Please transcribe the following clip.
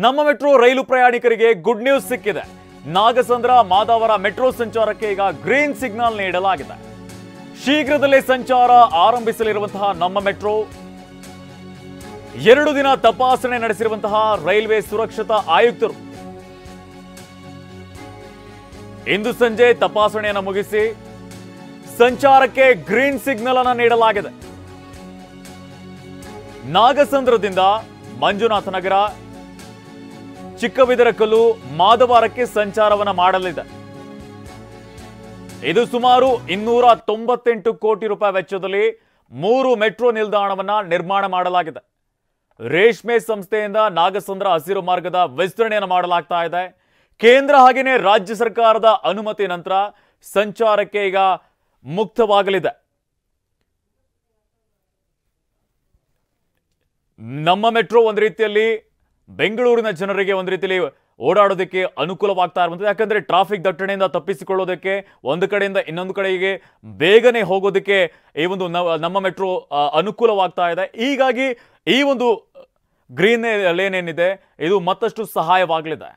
ನಮ್ಮ ಮೆಟ್ರೋ ರೈಲು ಪ್ರಯಾಣಿಕರಿಗೆ good news ಸಿಕ್ಕಿದೆ. ನಾಗಸಂದ್ರ ಮಾದಾವರ ಮೆಟ್ರೋ ಸಂಚಾರಕ್ಕೆ ಈಗ ಗ್ರೀನ್ ಸಿಗ್ನಲ್ ನೀಡಲಾಗಿದೆ. ಶೀಘ್ರದಲ್ಲೇ ಸಂಚಾರ ಆರಂಭಿಸಲಿರುವಂತಹ ನಮ್ಮ ಮೆಟ್ರೋ 2 ದಿನ ತಪಾಸಣೆ ನಡೆಸಿರುವಂತಹ ರೈಲ್ವೆ ಸುರಕ್ಷತಾ ಆಯುಕ್ತರು ಇಂದು ಸಂಜೆ ತಪಾಸಣೆಯನ್ನು ಮುಗಿಸಿ ಸಂಚಾರಕ್ಕೆ ಗ್ರೀನ್ ಸಿಗ್ನಲ್ ಅನ್ನು ನೀಡಲಾಗಿದೆ. ನಾಗಸಂದ್ರದಿಂದ ಮಂಜುನಾಥನಗರ, ಚಿಕ್ಕಬಿದರಕಲ್ಲು, ಮಾದವಾರಕ್ಕೆ ಸಂಚಾರವನ್ನು ಮಾಡಲಿದೆ. ಇದು ಸುಮಾರು 298 ಕೋಟಿ ರೂಪಾಯಿ ವೆಚ್ಚದಲ್ಲಿ 3 ಮೆಟ್ರೋ ನಿಲ್ದಾಣವನ್ನ ನಿರ್ಮಾಣ ಮಾಡಲಾಗಿದೆ. ರೇಷ್ಮೆ ಸಂಸ್ಥೆಯಿಂದ ನಾಗಸಂದ್ರ ಹಸಿರು ಮಾರ್ಗದ ವಿಸ್ತರಣೆಯನ್ನು ಮಾಡಲಾಗ್ತಾ ಇದೆ. ಕೇಂದ್ರ ಹಾಗೆಯೇ ರಾಜ್ಯ ಸರ್ಕಾರದ ಅನುಮತಿ ನಂತರ ಸಂಚಾರಕ್ಕೆ ಈಗ ಮುಕ್ತವಾಗಲಿದೆ. ನಮ್ಮ ಮೆಟ್ರೋ ಒಂದು ರೀತಿಯಲ್ಲಿ ಬೆಂಗಳೂರಿನ ಜನರಿಗೆ ಒಂದು ರೀತಿಯಲ್ಲಿ ಓಡಾಡೋದಕ್ಕೆ ಅನುಕೂಲವಾಗ್ತಾ ಇರುವಂಥದ್ದು. ಯಾಕಂದ್ರೆ ಟ್ರಾಫಿಕ್ ದಟ್ಟಣೆಯಿಂದ ತಪ್ಪಿಸಿಕೊಳ್ಳೋದಕ್ಕೆ ಒಂದು ಕಡೆಯಿಂದ ಇನ್ನೊಂದು ಕಡೆಗೆ ಬೇಗನೆ ಹೋಗೋದಕ್ಕೆ ಈ ಒಂದು ನಮ್ಮ ಮೆಟ್ರೋ ಅನುಕೂಲವಾಗ್ತಾ ಇದೆ. ಹೀಗಾಗಿ ಈ ಒಂದು ಗ್ರೀನ್ ಲೇನ್ ಏನಿದೆ ಇದು ಮತ್ತಷ್ಟು ಸಹಾಯವಾಗಲಿದೆ.